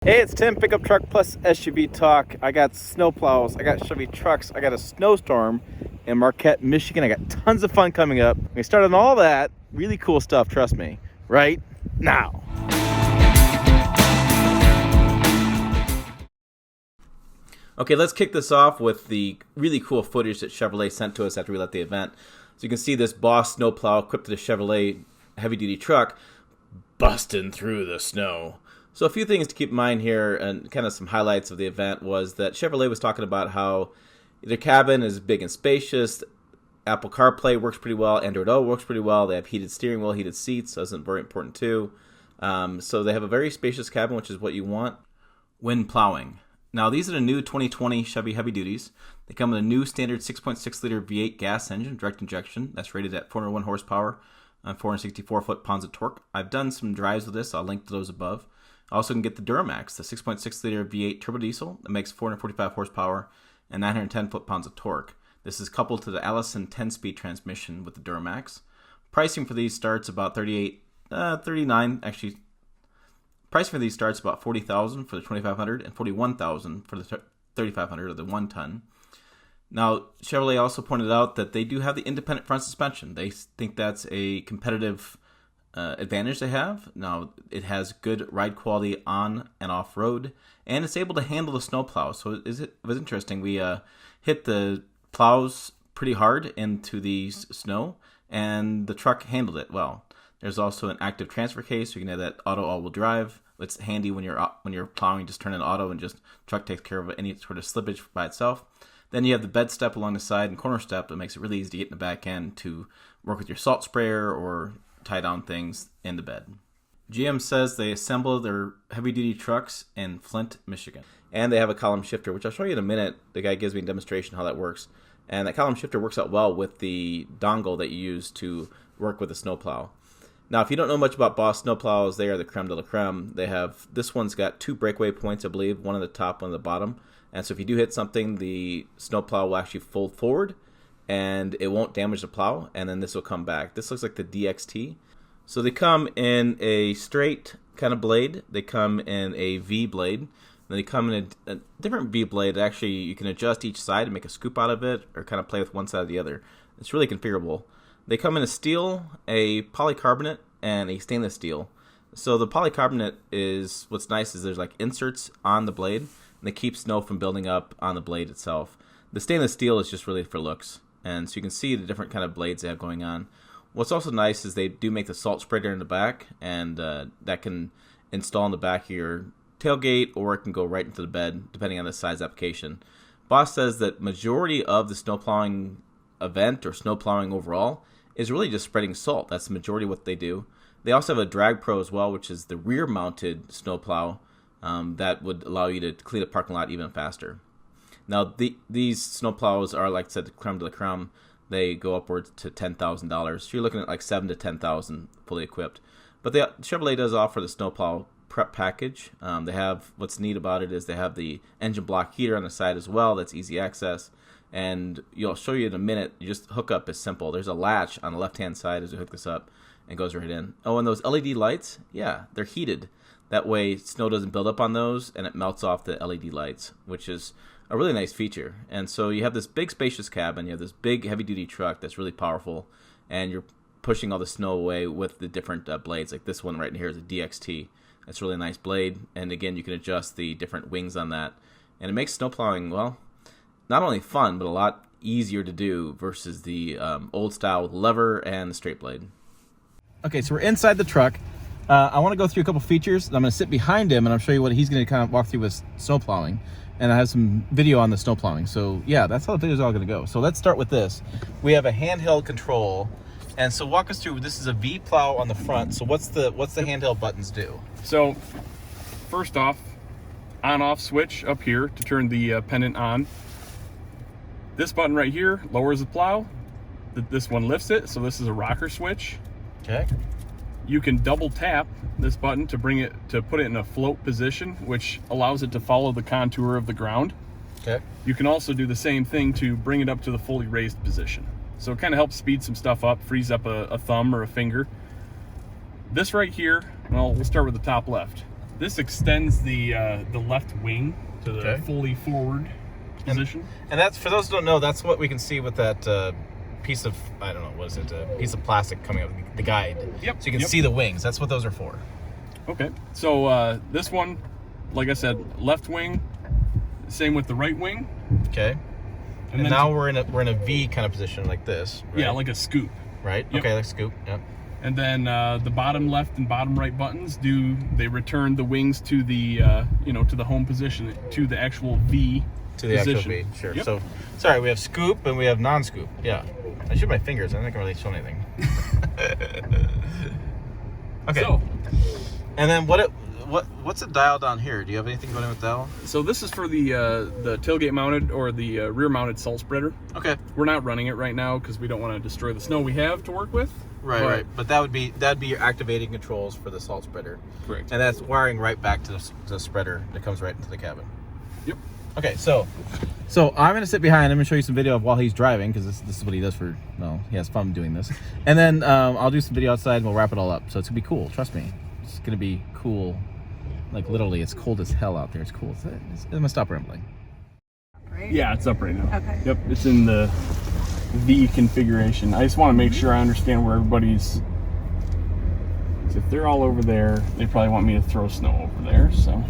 Hey, it's Tim, Pickup Truck Plus SUV Talk. I got snow plows, I got Chevy trucks, I got a snowstorm in Marquette, Michigan. I got tons of fun coming up. We start on all that really cool stuff, trust me, right now. Okay, let's kick this off with the really cool footage that Chevrolet sent to us after we left the event. So you can see this Boss snowplow equipped with a Chevrolet heavy-duty truck busting through the snow. So a few things to keep in mind here, and kind of some highlights of the event, was that Chevrolet was talking about how their cabin is big and spacious. Apple CarPlay works pretty well. Android Auto works pretty well. They have heated steering wheel, heated seats. That's very important too. So they have a very spacious cabin, which is what you want when plowing. Now, these are the new 2020 Chevy Heavy Duties. They come with a new standard 6.6-liter V8 gas engine, direct injection. That's rated at 401 horsepower and 464 foot-pounds of torque. I've done some drives with this. I'll link to those above. Also can get the Duramax, the 6.6-liter V8 turbo diesel that makes 445 horsepower and 910 foot-pounds of torque. This is coupled to the Allison 10-speed transmission with the Duramax. Pricing for these starts about $39 actually. Pricing for these starts about $40,000 for the 2500 and $41,000 for the 3500 or the 1-ton. Now, Chevrolet also pointed out that they do have the independent front suspension. They think that's a competitive advantage they have. Now, it has good ride quality on and off road, and it's able to handle the snowplow. So it was interesting. We hit the plows pretty hard into the snow, and the truck handled it well. There's also an active transfer case, so you can have that auto all-wheel drive. It's handy when you're plowing. Just turn it auto, and just truck takes care of any sort of slippage by itself. Then you have the bed step along the side and corner step that makes it really easy to get in the back end to work with your salt sprayer or tie down things in the bed. GM says they assemble their heavy-duty trucks in Flint, Michigan. And they have a column shifter, which I'll show you in a minute. The guy gives me a demonstration how that works. And that column shifter works out well with the dongle that you use to work with the snowplow. Now, if you don't know much about Boss snowplows, they are the creme de la creme. This one's got 2 breakaway points, I believe, one on the top, one on the bottom. And so if you do hit something, the snowplow will actually fold forward, and it won't damage the plow, and then this will come back. This looks like the DXT. So they come in a straight kind of blade. They come in a V blade. Then they come in a different V blade. Actually, you can adjust each side and make a scoop out of it, or kind of play with one side or the other. It's really configurable. They come in a steel, a polycarbonate, and a stainless steel. So the polycarbonate is, what's nice is there's like inserts on the blade, and they keep snow from building up on the blade itself. The stainless steel is just really for looks. And so you can see the different kind of blades they have going on. What's also nice is they do make the salt spreader in the back, and that can install in the back of your tailgate, or it can go right into the bed, depending on the size application. Boss says that majority of the snowplowing event, or snowplowing overall, is really just spreading salt. That's the majority of what they do. They also have a Drag Pro as well, which is the rear-mounted snowplow that would allow you to clean the parking lot even faster. Now, these snowplows are, like I said, the creme de la creme. They go upwards to $10,000. So you're looking at like $7,000 to $10,000 fully equipped. But Chevrolet does offer the snowplow prep package. They have, what's neat about it is they have the engine block heater on the side as well. That's easy access. And I'll show you in a minute. You just hook up is simple. There's a latch on the left-hand side as you hook this up, and goes right in. Oh, and those LED lights, yeah, they're heated. That way snow doesn't build up on those, and it melts off the LED lights, which is a really nice feature. And so you have this big spacious cabin, you have this big heavy-duty truck that's really powerful, and you're pushing all the snow away with the different blades. Like this one right here is a DXT. That's a really nice blade, and again, you can adjust the different wings on that. And it makes snowplowing, well, not only fun, but a lot easier to do versus the old style with lever and the straight blade. Okay, so we're inside the truck. I want to go through a couple features. I'm going to sit behind him, and I'll show you what he's going to kind of walk through with snow plowing. And I have some video on the snow plowing. So yeah, that's how the video's all going to go. So let's start with this. We have a handheld control. And so walk us through, this is a V plow on the front. So what's the handheld buttons do? So first off, on-off switch up here to turn the pendant on. This button right here lowers the plow. This one lifts it, so this is a rocker switch. Okay. You can double tap this button to put it in a float position, which allows it to follow the contour of the ground. Okay. You can also do the same thing to bring it up to the fully raised position. So it kind of helps speed some stuff up, frees up a thumb or a finger. This right here, well, we'll start with the top left. This extends the left wing to the Okay. fully forward position. And that's, for those who don't know, that's what we can see with that piece of, I don't know, what is it, a piece of plastic coming up, the guide. Yep. So you can see the wings. That's what those are for. Okay. So this one, like I said, left wing. Same with the right wing. Okay. And then now we're in a V kind of position like this. Right? Yeah, like a scoop. Right. Yep. Okay, like scoop. Yep. And then the bottom left and bottom right buttons they return the wings to the to the home position, to the actual V to the position. actual V. Sure. Yep. So, sorry, we have scoop and we have non-scoop. Yeah. I shoot my fingers. I don't think I really show anything. Okay. So, and then what's the dial down here? Do you have anything going on with dial? so this is for the tailgate mounted or the rear mounted salt spreader. Okay. We're not running it right now because we don't want to destroy the snow we have to work with. Right, right. But that'd be your activating controls for the salt spreader. Correct. And that's wiring right back to the spreader that comes right into the cabin. Yep. Okay, so I'm gonna sit behind him and show you some video of while he's driving, because this is what he does for. Well, he has fun doing this. And then I'll do some video outside and we'll wrap it all up. So it's gonna be cool. Trust me, it's gonna be cool. Like literally, it's cold as hell out there. It's cool. I'm gonna stop rambling. Right? Yeah, it's up right now. Okay. Yep, it's in the V configuration. I just want to make sure I understand where everybody's. If they're all over there, they probably want me to throw snow over there. So.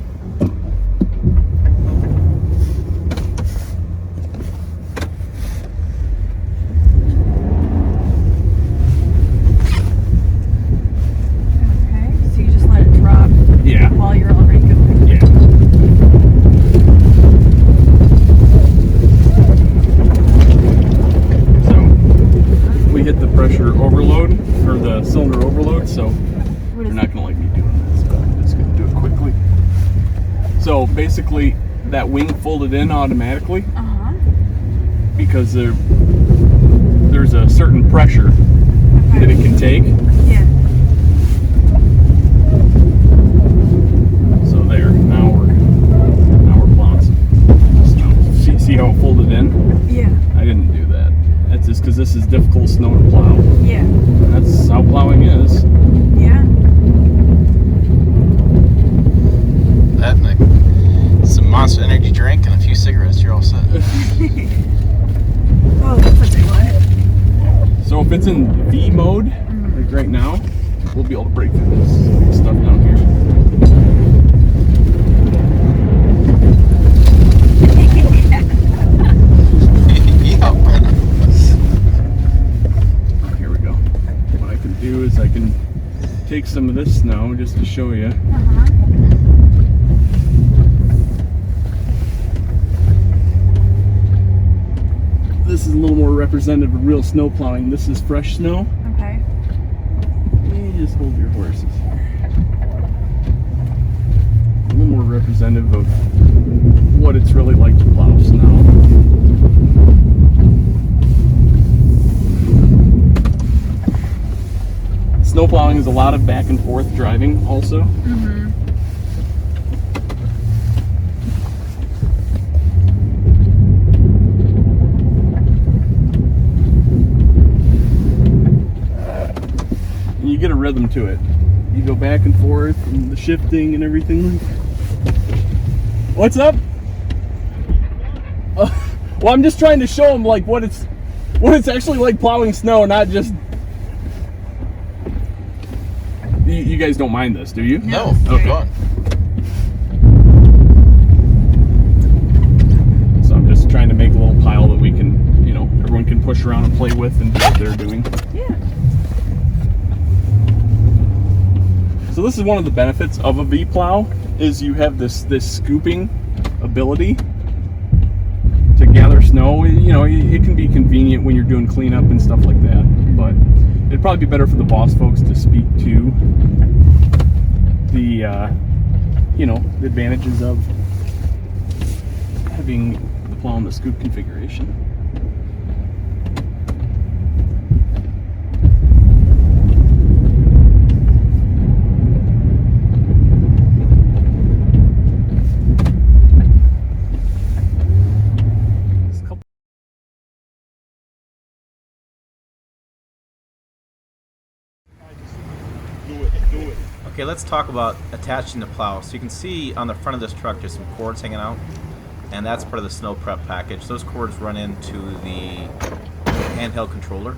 Okay. So you just let it drop Yeah. while you're already good. Yeah. So we hit the pressure overload or the cylinder overload, so What you're is not it? gonna like me doing this, but I'm just gonna do it quickly. So basically, that wing folded in automatically Uh-huh. because there's a certain pressure that it can take. Yeah. So there, now we're plowing some snow. See how it folded in? Yeah. I didn't do that. That's just because this is difficult snow to plow. Yeah. That's how plowing is. Yeah. That and some Monster Energy drink and a few cigarettes. You're all set. Oh, that's what they want. So if it's in V mode, like right now, we'll be able to break through this stuff down here. Here we go. What I can do is I can take some of this snow just to show you. Uh-huh. This is a little more representative of real snow plowing. This is fresh snow. Okay. You just hold your horses. A little more representative of what it's really like to plow snow. Snow plowing is a lot of back and forth driving also. Mm-hmm. And you get a rhythm to it. You go back and forth and the shifting and everything. What's up? Well, I'm just trying to show them like what it's actually like plowing snow, not just. You guys don't mind this, do you? No. Okay. Go on. So I'm just trying to make a little pile that we can, everyone can push around and play with and do what they're doing. Yeah. So this is one of the benefits of a V plow is you have this scooping ability to gather snow. It can be convenient when you're doing cleanup and stuff like that, but it'd probably be better for the boss folks to speak to the the advantages of having the plow in the scoop configuration. Okay, let's talk about attaching the plow. So you can see on the front of this truck there's some cords hanging out, and that's part of the snow prep package. Those cords run into the handheld controller,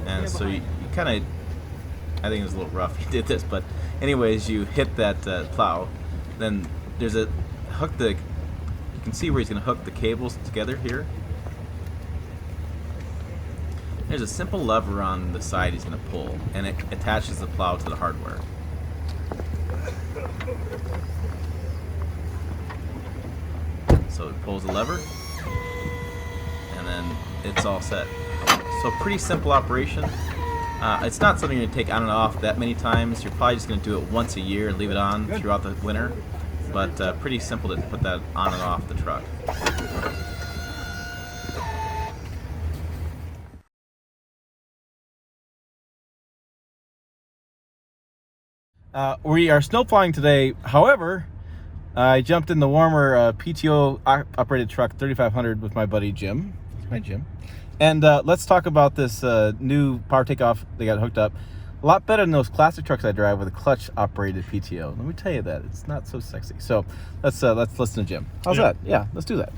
and so you kind of, I think it was a little rough you did this, but anyways, you hit that plow, then there's a hook, you can see where he's going to hook the cables together here. There's a simple lever on the side he's going to pull, and it attaches the plow to the hardware. So it pulls the lever, and then it's all set. So pretty simple operation. It's not something you're going to take on and off that many times. You're probably just going to do it once a year and leave it on throughout the winter. But pretty simple to put that on and off the truck. We are snow plowing today. However, I jumped in the warmer PTO operated truck 3500 with my buddy Jim. Hi, Jim. And let's talk about this new power takeoff they got hooked up. A lot better than those classic trucks I drive with a clutch operated PTO. Let me tell you that it's not so sexy. So let's listen to Jim. How's that? Yeah, let's do that.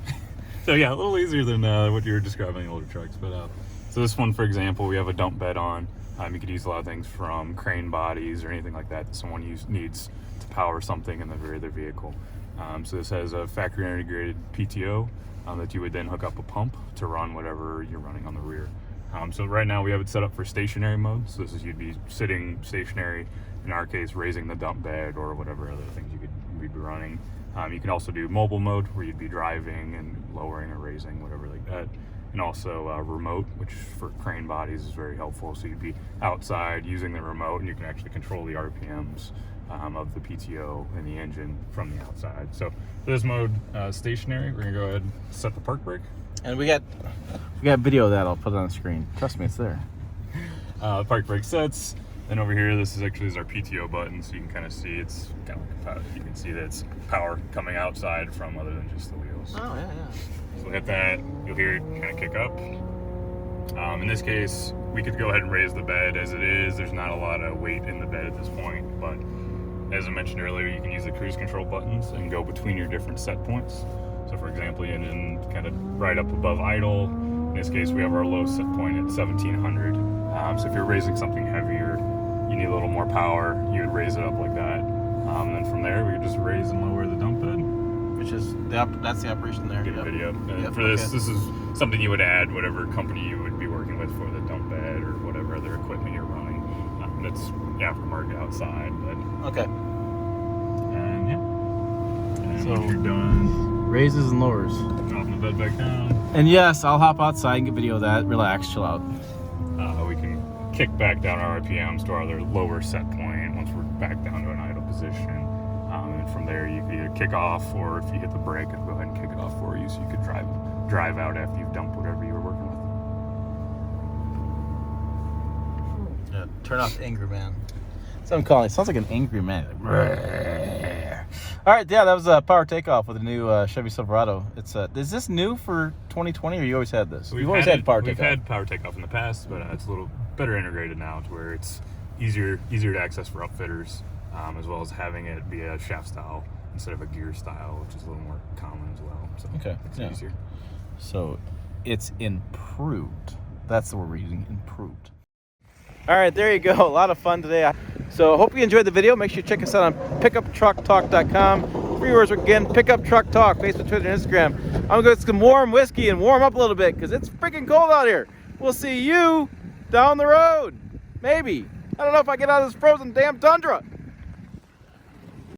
So yeah, a little easier than what you were describing in older trucks. But so this one, for example, we have a dump bed on. You could use a lot of things from crane bodies or anything like that someone needs to power something in the rear of their vehicle. So this has a factory integrated PTO that you would then hook up a pump to run whatever you're running on the rear. So right now we have it set up for stationary mode. So this is you'd be sitting stationary, in our case raising the dump bed or whatever other things you'd be running. You can also do mobile mode where you'd be driving and lowering or raising, whatever like that. And also remote, which for crane bodies is very helpful. So you'd be outside using the remote and you can actually control the RPMs of the PTO and the engine from the outside. So for this mode, stationary, we're gonna go ahead and set the park brake. And we got video of that. I'll put it on the screen. Trust me, it's there. Park brake sets. Then over here, this is our PTO button, so you can kind of see it's kind of like you can see that it's power coming outside from other than just the wheels. Oh yeah. So we'll hit that. You'll hear it kind of kick up. In this case, we could go ahead and raise the bed as it is. There's not a lot of weight in the bed at this point, but as I mentioned earlier, you can use the cruise control buttons and go between your different set points. So for example, you engine kind of right up above idle. In this case, we have our low set point at 1700. So if you're raising something heavier, you need a little more power, you would raise it up like that. And then from there, we could just raise and lower the dump bed. Which is that's the operation there. Get a video. And for this is something you would add whatever company you would be working with for the dump bed or whatever other equipment you're running. That's aftermarket outside, but Okay. and yeah. And So- once you're done, Raises and lowers. dropping the bed back down. And yes, I'll hop outside and get video of that. Relax, chill out. We can kick back down our RPMs to our other lower set point once we're back down to an idle position. And from there, you can either kick off, or if you hit the brake, it'll go ahead and kick it off for you, so you could drive out after you've dumped whatever you were working with. Yeah, turn off Angry Man. That's what I'm calling it. Sounds like an angry man. All right, yeah, that was a power takeoff with a new Chevy Silverado. It's is this new for 2020, or you always had this? We've always had power takeoff. We've had power takeoff in the past, but it's a little better integrated now, to where it's easier to access for upfitters, as well as having it be a shaft style instead of a gear style, which is a little more common as well. So Okay, it's yeah. easier. So it's improved. That's the word we're using, improved. All right, there you go. A lot of fun today. So I hope you enjoyed the video. Make sure you check us out on pickuptrucktalk.com. Viewers, again, Pickup Truck Talk, Facebook, Twitter, and Instagram. I'm going to get some warm whiskey and warm up a little bit because it's freaking cold out here. We'll see you down the road. Maybe. I don't know if I get out of this frozen damn tundra.